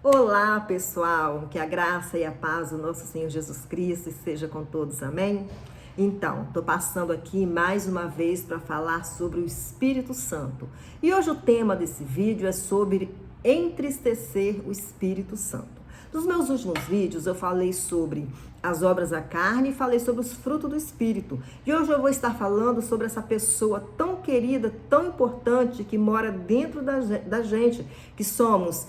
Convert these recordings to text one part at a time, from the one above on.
Olá, pessoal, que a graça e a paz do nosso Senhor Jesus Cristo esteja com todos, amém? Então, estou passando aqui mais uma vez para falar sobre o Espírito Santo. E hoje o tema desse vídeo é sobre entristecer o Espírito Santo. Nos meus últimos vídeos eu falei sobre as obras da carne e falei sobre os frutos do Espírito. E hoje eu vou estar falando sobre essa pessoa tão querida, tão importante, que mora dentro da gente, que somos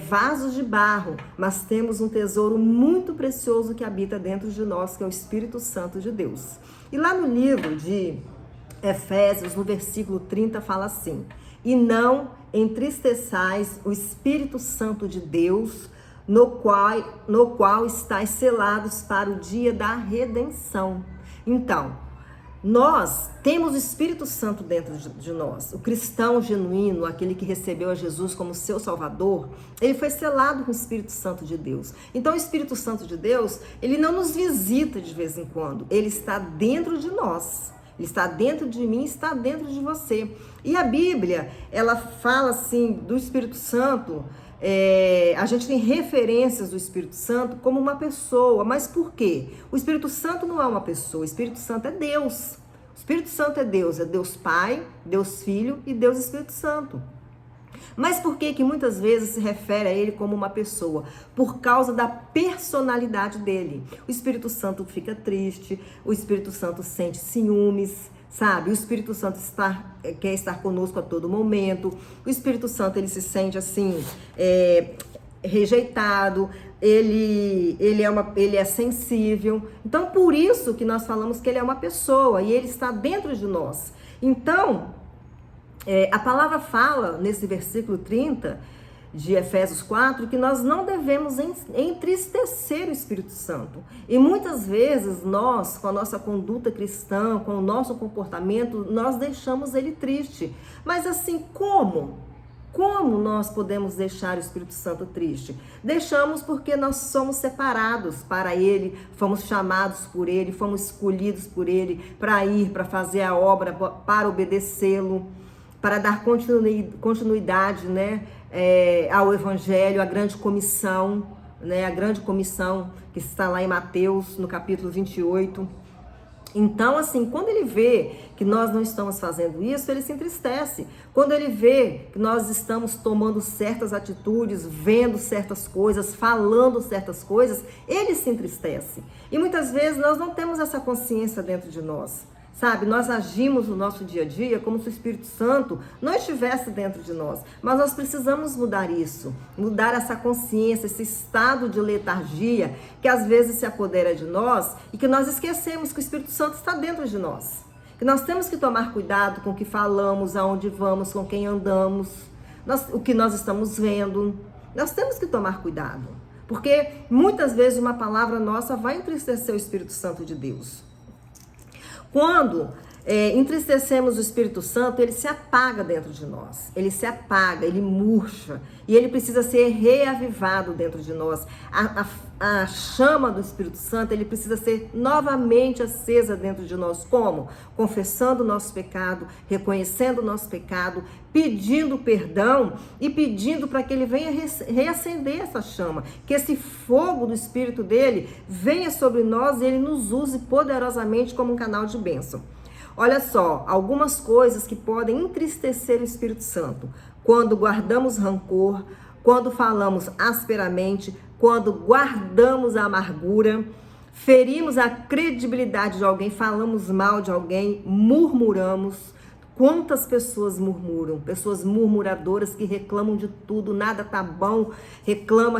vasos de barro, mas temos um tesouro muito precioso que habita dentro de nós, que é o Espírito Santo de Deus. E lá no livro de Efésios, no versículo 30, fala assim: e não entristeçais o Espírito Santo de Deus, no qual estáis selados para o dia da redenção. Então, nós temos o Espírito Santo dentro de nós. O cristão genuíno, aquele que recebeu a Jesus como seu Salvador, ele foi selado com o Espírito Santo de Deus. Então, o Espírito Santo de Deus, ele não nos visita de vez em quando, ele está dentro de nós. Ele está dentro de mim, está dentro de você. E a Bíblia, ela fala assim do Espírito Santo. A gente tem referências do Espírito Santo como uma pessoa, mas por quê? O Espírito Santo não é uma pessoa, o Espírito Santo é Deus. O Espírito Santo é Deus Pai, Deus Filho e Deus Espírito Santo. Mas por que muitas vezes se refere a ele como uma pessoa? Por causa da personalidade dele. O Espírito Santo fica triste, o Espírito Santo sente ciúmes, sabe? O Espírito Santo quer estar conosco a todo momento. O Espírito Santo, ele se sente assim, rejeitado, ele é sensível. Então, por isso que nós falamos que ele é uma pessoa e ele está dentro de nós. Então, a palavra fala nesse versículo 30 de Efésios 4, que nós não devemos entristecer o Espírito Santo. E muitas vezes nós, com a nossa conduta cristã, com o nosso comportamento, nós deixamos ele triste. Mas assim, como? Como nós podemos deixar o Espírito Santo triste? Deixamos porque nós somos separados para ele, fomos chamados por ele, fomos escolhidos por ele para ir, para fazer a obra, para obedecê-lo, para dar continuidade, né, ao Evangelho, a grande comissão, né, a grande comissão que está lá em Mateus, no capítulo 28. Então, assim, quando ele vê que nós não estamos fazendo isso, ele se entristece. Quando ele vê que nós estamos tomando certas atitudes, vendo certas coisas, falando certas coisas, ele se entristece. E muitas vezes nós não temos essa consciência dentro de nós. Sabe, nós agimos no nosso dia a dia como se o Espírito Santo não estivesse dentro de nós. Mas nós precisamos mudar isso, mudar essa consciência, esse estado de letargia que às vezes se apodera de nós e que nós esquecemos que o Espírito Santo está dentro de nós. Que nós temos que tomar cuidado com o que falamos, aonde vamos, com quem andamos, o que nós estamos vendo. Nós temos que tomar cuidado, porque muitas vezes uma palavra nossa vai entristecer o Espírito Santo de Deus. Quando entristecemos o Espírito Santo, ele se apaga dentro de nós. Ele se apaga, ele murcha. E ele precisa ser reavivado dentro de nós. A chama do Espírito Santo, ele precisa ser novamente acesa dentro de nós. Como? Confessando o nosso pecado, reconhecendo o nosso pecado, pedindo perdão e pedindo para que ele venha reacender essa chama. Que esse fogo do Espírito dele venha sobre nós e ele nos use poderosamente como um canal de bênção. Olha só, algumas coisas que podem entristecer o Espírito Santo. Quando guardamos rancor, quando falamos asperamente, quando guardamos a amargura, ferimos a credibilidade de alguém, falamos mal de alguém, murmuramos. Quantas pessoas murmuram? Pessoas murmuradoras que reclamam de tudo, nada tá bom, reclama.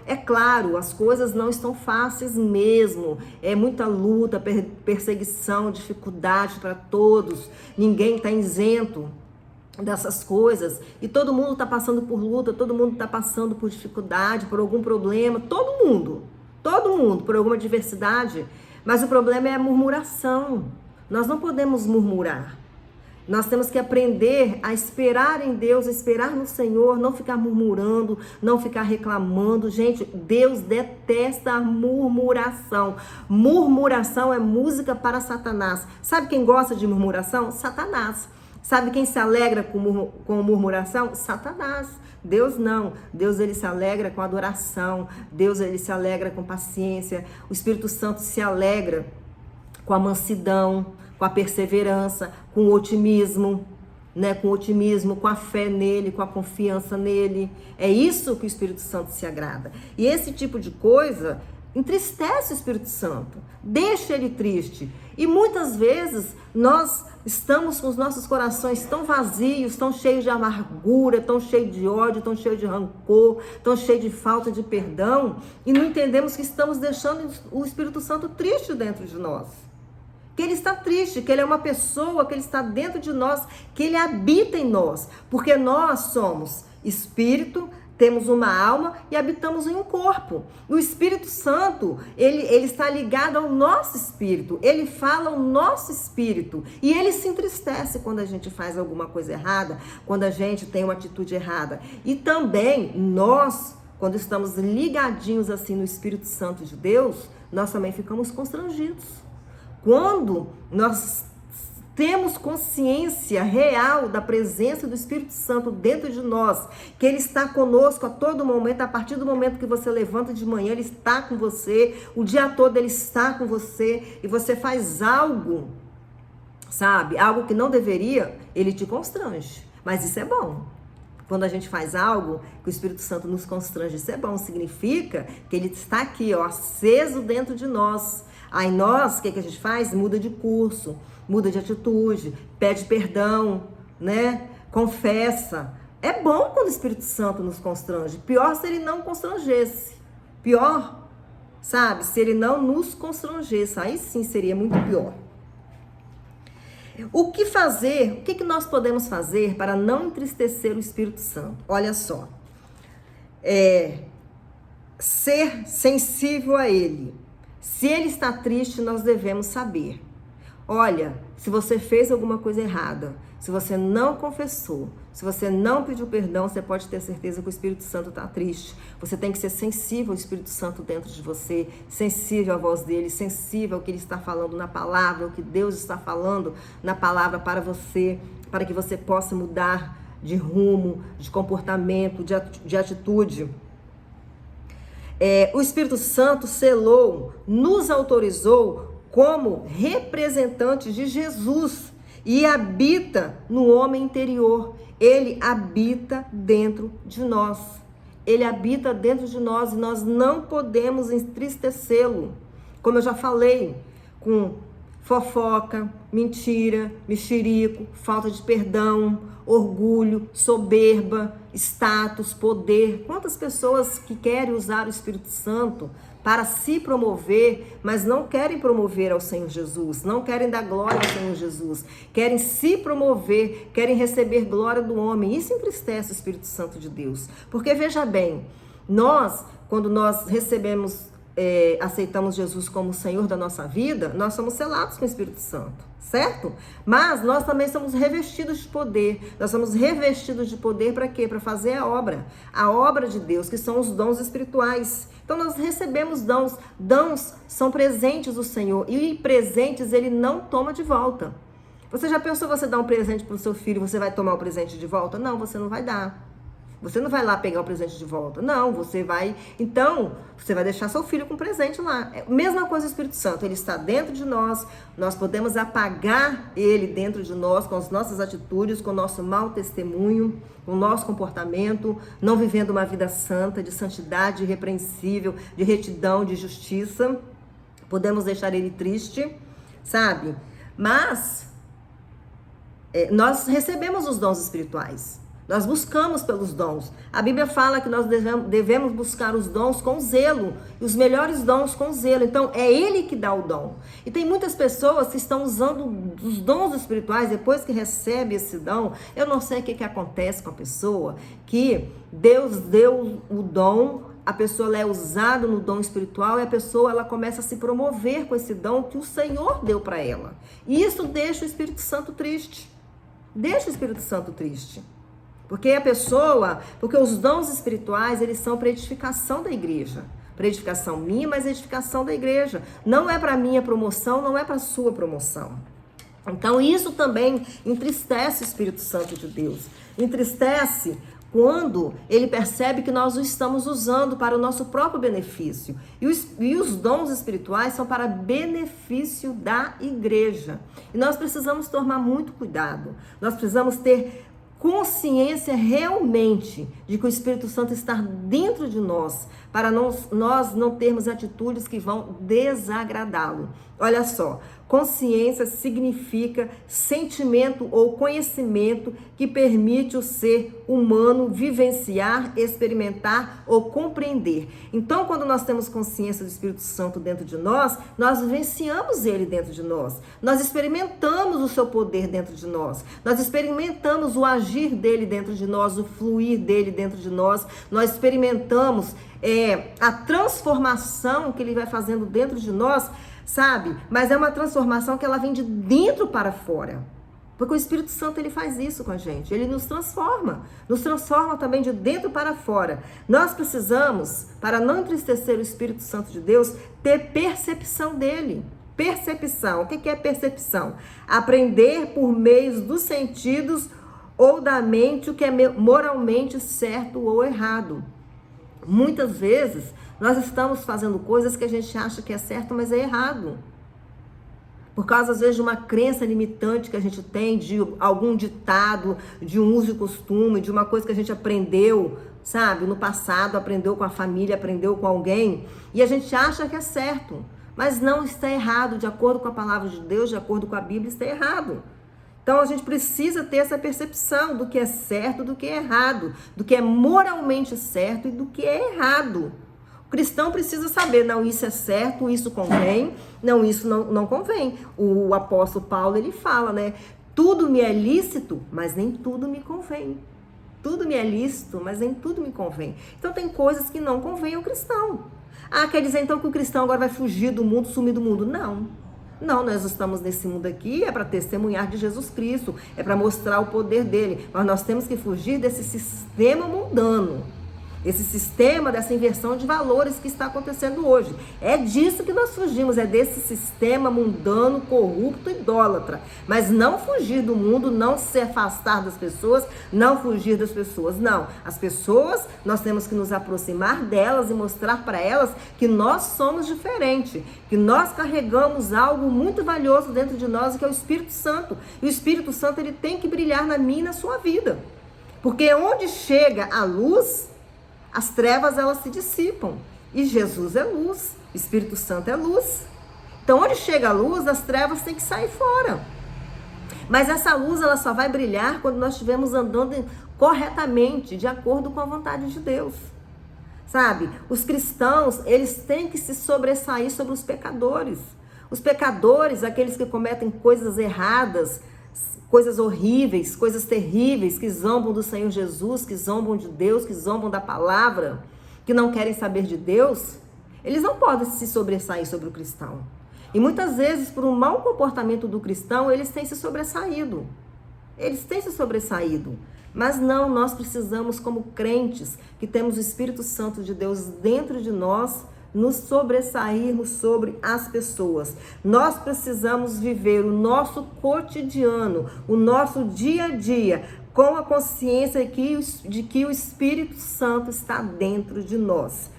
É claro, as coisas não estão fáceis mesmo. É muita luta, perseguição, dificuldade para todos. Ninguém está isento dessas coisas. E todo mundo está passando por luta, todo mundo está passando por dificuldade, por algum problema. Todo mundo, por alguma adversidade. Mas o problema é a murmuração. Nós não podemos murmurar. Nós temos que aprender a esperar em Deus, a esperar no Senhor, não ficar murmurando, não ficar reclamando. Gente, Deus detesta a murmuração. Murmuração é música para Satanás. Sabe quem gosta de murmuração? Satanás. Sabe quem se alegra com murmuração? Satanás. Deus não. Deus, ele se alegra com adoração. Deus, ele se alegra com paciência. O Espírito Santo se alegra com a mansidão, com a perseverança, com o otimismo, né? Com o otimismo, com a fé nele, com a confiança nele. É isso que o Espírito Santo se agrada. E esse tipo de coisa entristece o Espírito Santo, deixa ele triste. E muitas vezes nós estamos com os nossos corações tão vazios, tão cheios de amargura, tão cheios de ódio, tão cheios de rancor, tão cheios de falta de perdão, e não entendemos que estamos deixando o Espírito Santo triste dentro de nós. Que ele está triste, que ele é uma pessoa, que ele está dentro de nós, que ele habita em nós, porque nós somos espírito, temos uma alma e habitamos em um corpo. O Espírito Santo, ele está ligado ao nosso espírito, ele fala ao nosso espírito e ele se entristece quando a gente faz alguma coisa errada, quando a gente tem uma atitude errada. E também nós, quando estamos ligadinhos assim no Espírito Santo de Deus, nós também ficamos constrangidos. Quando nós temos consciência real da presença do Espírito Santo dentro de nós, que ele está conosco a todo momento, a partir do momento que você levanta de manhã, ele está com você, o dia todo ele está com você, e você faz algo, sabe, algo que não deveria, ele te constrange, mas isso é bom. Quando a gente faz algo que o Espírito Santo nos constrange, isso é bom, significa que ele está aqui, ó, aceso dentro de nós. Aí nós, o que a gente faz? Muda de curso, muda de atitude, pede perdão, né? Confessa. É bom quando o Espírito Santo nos constrange. Pior se ele não constrangesse. Pior, sabe? Se ele não nos constrangesse. Aí sim seria muito pior. O que fazer? O que nós podemos fazer para não entristecer o Espírito Santo? Olha só. Ser sensível a ele. Se ele está triste, nós devemos saber. Olha, se você fez alguma coisa errada, se você não confessou, se você não pediu perdão, você pode ter certeza que o Espírito Santo está triste. Você tem que ser sensível ao Espírito Santo dentro de você, sensível à voz dele, sensível ao que ele está falando na palavra, ao que Deus está falando na palavra para você, para que você possa mudar de rumo, de comportamento, de atitude. O Espírito Santo selou, nos autorizou como representantes de Jesus e habita no homem interior. Ele habita dentro de nós. Ele habita dentro de nós e nós não podemos entristecê-lo. Como eu já falei, com fofoca, mentira, mexerico, falta de perdão, orgulho, soberba, status, poder. Quantas pessoas que querem usar o Espírito Santo para se promover, mas não querem promover ao Senhor Jesus, não querem dar glória ao Senhor Jesus, querem se promover, querem receber glória do homem. Isso entristece o Espírito Santo de Deus. Porque veja bem, quando nós aceitamos Jesus como o Senhor da nossa vida, nós somos selados com o Espírito Santo, certo? Mas nós também somos revestidos de poder. Nós somos revestidos de poder para quê? Para fazer a obra de Deus, que são os dons espirituais. Então nós recebemos dons. Dons são presentes do Senhor e presentes ele não toma de volta. Você já pensou você dar um presente para o seu filho, você vai tomar o presente de volta? Não, você não vai dar. Você não vai lá pegar o presente de volta. Não, você vai deixar seu filho com o presente lá. Mesma coisa o Espírito Santo, ele está dentro de nós, nós podemos apagar ele dentro de nós com as nossas atitudes, com o nosso mau testemunho, com o nosso comportamento, não vivendo uma vida santa, de santidade irrepreensível, de retidão, de justiça. Podemos deixar ele triste, sabe? Mas nós recebemos os dons espirituais. Nós buscamos pelos dons. A Bíblia fala que nós devemos buscar os dons com zelo. E os melhores dons com zelo. Então, é Ele que dá o dom. E tem muitas pessoas que estão usando os dons espirituais depois que recebe esse dom. Eu não sei o que acontece com a pessoa. Que Deus deu o dom, a pessoa é usada no dom espiritual e a pessoa ela começa a se promover com esse dom que o Senhor deu para ela. E isso deixa o Espírito Santo triste. Deixa o Espírito Santo triste. Porque os dons espirituais, eles são para edificação da igreja. Para edificação minha, mas edificação da igreja. Não é para minha promoção, não é para sua promoção. Então isso também entristece o Espírito Santo de Deus. Entristece quando ele percebe que nós o estamos usando para o nosso próprio benefício. E os dons espirituais são para benefício da igreja. E nós precisamos tomar muito cuidado. Nós precisamos ter consciência realmente de que o Espírito Santo está dentro de nós, para nós não termos atitudes que vão desagradá-lo. Olha só, consciência significa sentimento ou conhecimento que permite o ser humano vivenciar, experimentar ou compreender. Então, quando nós temos consciência do Espírito Santo dentro de nós, nós vivenciamos ele dentro de nós. Nós experimentamos o seu poder dentro de nós. Nós experimentamos o agir dele dentro de nós, o fluir dele dentro de nós. Nós experimentamos a transformação que ele vai fazendo dentro de nós, sabe? Mas é uma transformação que ela vem de dentro para fora. Porque o Espírito Santo, ele faz isso com a gente. Ele nos transforma também de dentro para fora. Nós precisamos, para não entristecer o Espírito Santo de Deus, ter percepção dele. Percepção. O que é percepção? Aprender por meios dos sentidos ou da mente o que é moralmente certo ou errado. Muitas vezes, nós estamos fazendo coisas que a gente acha que é certo, mas é errado. Por causa, às vezes, de uma crença limitante que a gente tem, de algum ditado, de um uso e costume, de uma coisa que a gente aprendeu, sabe? No passado, aprendeu com a família, aprendeu com alguém, e a gente acha que é certo, mas não, está errado. De acordo com a palavra de Deus, de acordo com a Bíblia, está errado. Então, a gente precisa ter essa percepção do que é certo, do que é errado, do que é moralmente certo e do que é errado. O cristão precisa saber, não, isso é certo, isso convém, não, isso não convém. O apóstolo Paulo, ele fala, né? Tudo me é lícito, mas nem tudo me convém. Tudo me é lícito, mas nem tudo me convém. Então, tem coisas que não convêm ao cristão. Ah, quer dizer então que o cristão agora vai fugir do mundo, sumir do mundo? Não, nós estamos nesse mundo aqui, é para testemunhar de Jesus Cristo, é para mostrar o poder dele, mas nós temos que fugir desse sistema mundano, esse sistema dessa inversão de valores que está acontecendo hoje. É disso que nós fugimos, é desse sistema mundano, corrupto, idólatra. Mas não fugir do mundo, não se afastar das pessoas, não fugir das pessoas, não. As pessoas, nós temos que nos aproximar delas e mostrar para elas que nós somos diferentes, que nós carregamos algo muito valioso dentro de nós, que é o Espírito Santo. E o Espírito Santo, ele tem que brilhar na minha e na sua vida. Porque onde chega a luz, as trevas, elas se dissipam. E Jesus é luz, o Espírito Santo é luz. Então, onde chega a luz, as trevas têm que sair fora. Mas essa luz, ela só vai brilhar quando nós estivermos andando corretamente, de acordo com a vontade de Deus. Sabe? Os cristãos, eles têm que se sobressair sobre os pecadores. Os pecadores, aqueles que cometem coisas erradas, coisas horríveis, coisas terríveis, que zombam do Senhor Jesus, que zombam de Deus, que zombam da palavra, que não querem saber de Deus, eles não podem se sobressair sobre o cristão. E muitas vezes, por um mau comportamento do cristão, eles têm se sobressaído. Mas não, nós precisamos, como crentes, que temos o Espírito Santo de Deus dentro de nós, nos sobressairmos sobre as pessoas. Nós precisamos viver o nosso cotidiano, o nosso dia a dia, com a consciência de que o Espírito Santo está dentro de nós.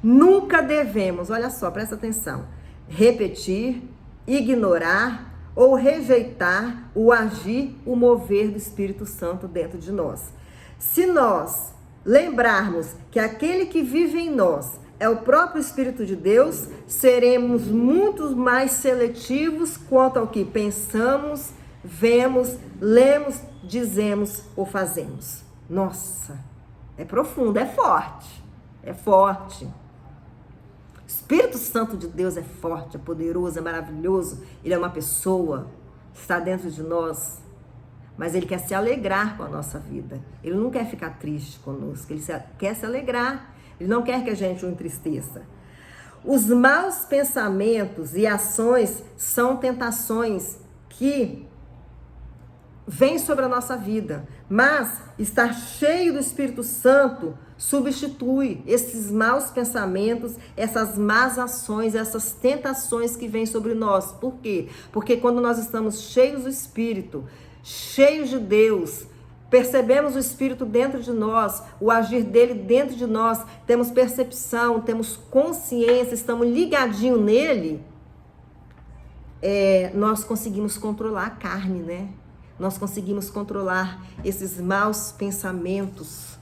Nunca devemos, olha só, presta atenção, repetir, ignorar ou rejeitar o agir, o mover do Espírito Santo dentro de nós. Se nós lembrarmos que aquele que vive em nós é o próprio Espírito de Deus, seremos muito mais seletivos quanto ao que pensamos, vemos, lemos, dizemos ou fazemos. Nossa, é profundo, é forte, é forte. O Espírito Santo de Deus é forte, é poderoso, é maravilhoso. Ele é uma pessoa, está dentro de nós, mas ele quer se alegrar com a nossa vida. Ele não quer ficar triste conosco, ele quer se alegrar. Ele não quer que a gente o entristeça. Os maus pensamentos e ações são tentações que vêm sobre a nossa vida. Mas estar cheio do Espírito Santo substitui esses maus pensamentos, essas más ações, essas tentações que vêm sobre nós. Por quê? Porque quando nós estamos cheios do Espírito, cheios de Deus, percebemos o Espírito dentro de nós, o agir dele dentro de nós, temos percepção, temos consciência, estamos ligadinhos nele, nós conseguimos controlar a carne, né? Nós conseguimos controlar esses maus pensamentos,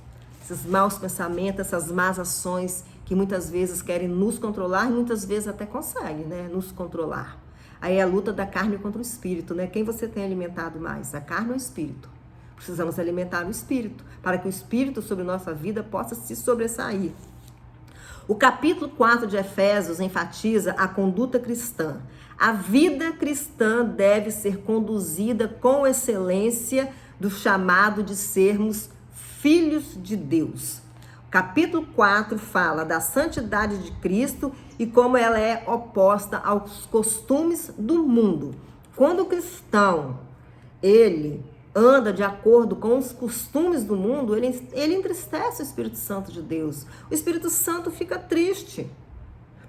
essas más ações que muitas vezes querem nos controlar e muitas vezes até conseguem, né? Nos controlar. Aí é a luta da carne contra o espírito, né? Quem você tem alimentado mais, a carne ou o espírito? Precisamos alimentar o espírito, para que o espírito sobre nossa vida possa se sobressair. O capítulo 4 de Efésios enfatiza a conduta cristã. A vida cristã deve ser conduzida com excelência do chamado de sermos filhos de Deus. O capítulo 4 fala da santidade de Cristo e como ela é oposta aos costumes do mundo. Quando o cristão, ele anda de acordo com os costumes do mundo, ele entristece o Espírito Santo de Deus. O Espírito Santo fica triste,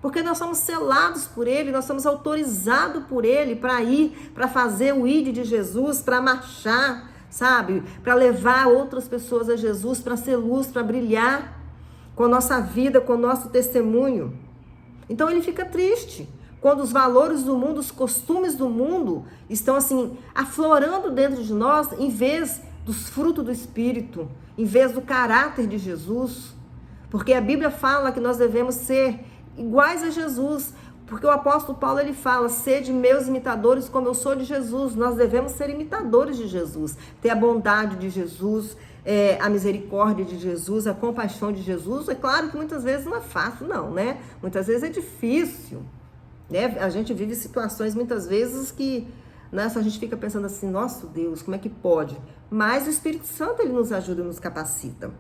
porque nós somos selados por ele, nós somos autorizados por ele para ir, para fazer o ID de Jesus, para marchar, sabe? Para levar outras pessoas a Jesus, para ser luz, para brilhar com a nossa vida, com o nosso testemunho. Então ele fica triste quando os valores do mundo, os costumes do mundo estão assim aflorando dentro de nós, em vez dos frutos do Espírito, em vez do caráter de Jesus. Porque a Bíblia fala que nós devemos ser iguais a Jesus. Porque o apóstolo Paulo, ele fala, sede meus imitadores como eu sou de Jesus. Nós devemos ser imitadores de Jesus, ter a bondade de Jesus, a misericórdia de Jesus, a compaixão de Jesus. É claro que muitas vezes não é fácil, não, né? Muitas vezes é difícil, né? A gente vive situações muitas vezes que a gente fica pensando assim, nosso Deus, como é que pode? Mas o Espírito Santo, ele nos ajuda e nos capacita.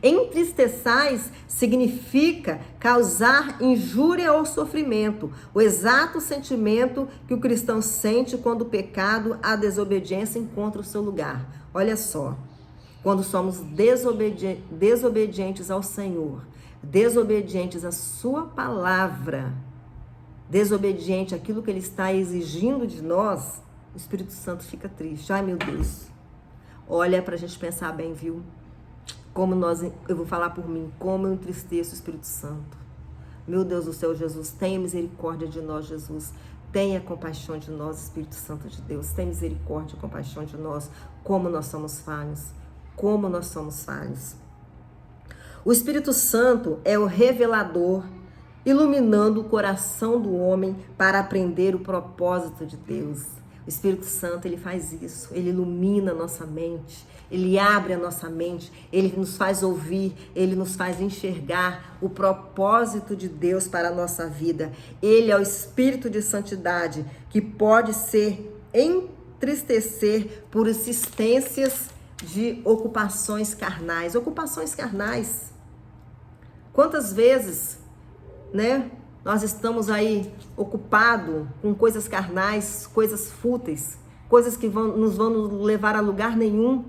Entristeçais significa causar injúria ou sofrimento, o exato sentimento que o cristão sente quando o pecado, a desobediência encontra o seu lugar. Olha só, quando somos desobedientes ao Senhor, desobedientes à sua palavra, desobediente àquilo que ele está exigindo de nós, o Espírito Santo fica triste. Ai, meu Deus, olha pra gente pensar bem, viu? Eu vou falar por mim, como eu entristeço o Espírito Santo. Meu Deus do céu, Jesus, tenha misericórdia de nós, Jesus. Tenha compaixão de nós, Espírito Santo de Deus. Tenha misericórdia e compaixão de nós, como nós somos falhos. Como nós somos falhos. O Espírito Santo é o revelador, iluminando o coração do homem para aprender o propósito de Deus. O Espírito Santo, ele faz isso, ele ilumina a nossa mente, ele abre a nossa mente, ele nos faz ouvir, ele nos faz enxergar o propósito de Deus para a nossa vida. Ele é o Espírito de santidade que pode ser entristecer por insistências de ocupações carnais. Ocupações carnais. Quantas vezes, né? Nós estamos aí ocupados com coisas carnais, coisas fúteis, coisas que nos vão levar a lugar nenhum.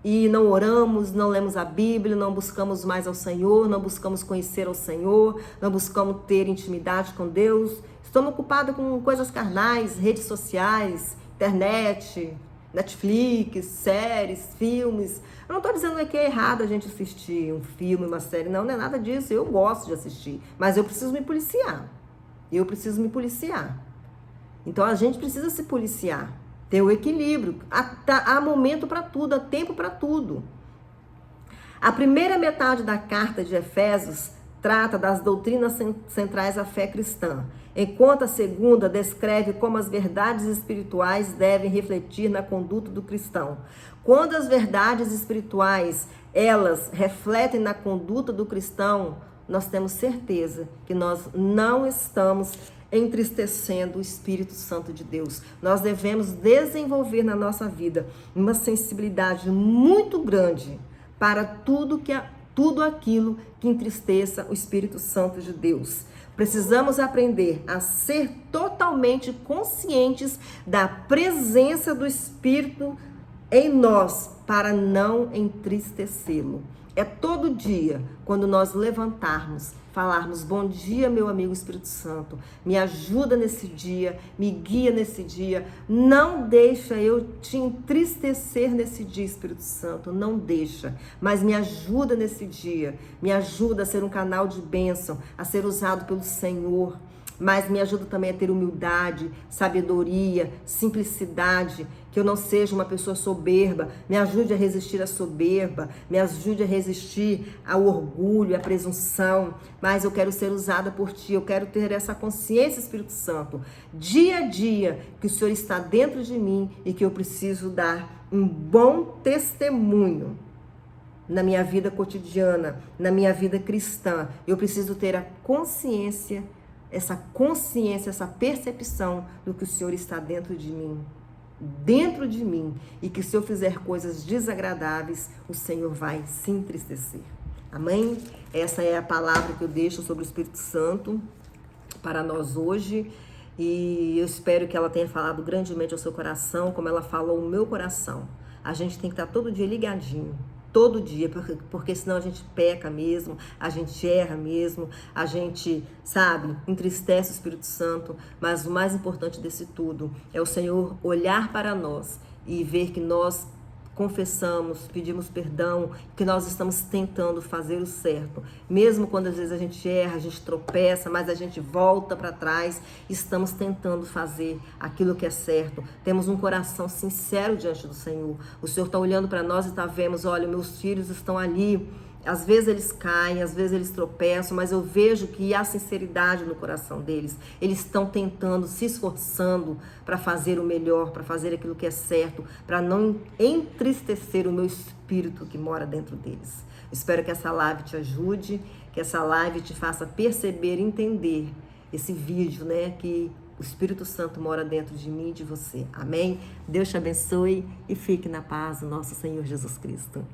E não oramos, não lemos a Bíblia, não buscamos mais ao Senhor, não buscamos conhecer ao Senhor, não buscamos ter intimidade com Deus. Estamos ocupados com coisas carnais, redes sociais, internet, Netflix, séries, filmes. Eu não estou dizendo que é errado a gente assistir um filme, uma série, não é nada disso. Eu gosto de assistir, mas eu preciso me policiar. Então a gente precisa se policiar, ter o equilíbrio. Há momento para tudo, há tempo para tudo. A primeira metade da carta de Efésios trata das doutrinas centrais da fé cristã, enquanto a segunda descreve como as verdades espirituais devem refletir na conduta do cristão. Quando as verdades espirituais, elas refletem na conduta do cristão, nós temos certeza que nós não estamos entristecendo o Espírito Santo de Deus. Nós devemos desenvolver na nossa vida uma sensibilidade muito grande para tudo aquilo que entristeça o Espírito Santo de Deus. Precisamos aprender a ser totalmente conscientes da presença do Espírito em nós para não entristecê-lo. É todo dia, quando nós levantarmos, falarmos: bom dia, meu amigo Espírito Santo, me ajuda nesse dia, me guia nesse dia, não deixa eu te entristecer nesse dia, Espírito Santo, não deixa, mas me ajuda nesse dia, me ajuda a ser um canal de bênção, a ser usado pelo Senhor. Mas me ajuda também a ter humildade, sabedoria, simplicidade, que eu não seja uma pessoa soberba. Me ajude a resistir à soberba, me ajude a resistir ao orgulho, à presunção. Mas eu quero ser usada por Ti, eu quero ter essa consciência, Espírito Santo, dia a dia, que o Senhor está dentro de mim e que eu preciso dar um bom testemunho na minha vida cotidiana, na minha vida cristã. Eu preciso ter a consciência, essa percepção do que o Senhor está dentro de mim, e que se eu fizer coisas desagradáveis, o Senhor vai se entristecer. Amém? Essa é a palavra que eu deixo sobre o Espírito Santo para nós hoje, e eu espero que ela tenha falado grandemente ao seu coração, como ela falou ao meu coração. A gente tem que estar todo dia ligadinho, todo dia, porque senão a gente peca mesmo, a gente erra mesmo, a gente, sabe, entristece o Espírito Santo, mas o mais importante desse tudo é o Senhor olhar para nós e ver que nós confessamos, pedimos perdão, que nós estamos tentando fazer o certo. Mesmo quando às vezes a gente erra, a gente tropeça, mas a gente volta para trás, estamos tentando fazer aquilo que é certo. Temos um coração sincero diante do Senhor. O Senhor está olhando para nós e está vendo: olha, meus filhos estão ali. Às vezes eles caem, às vezes eles tropeçam, mas eu vejo que há sinceridade no coração deles. Eles estão tentando, se esforçando para fazer o melhor, para fazer aquilo que é certo, para não entristecer o meu espírito que mora dentro deles. Espero que essa live te ajude, que essa live te faça perceber, entender esse vídeo, né? Que o Espírito Santo mora dentro de mim e de você. Amém? Deus te abençoe e fique na paz do nosso Senhor Jesus Cristo.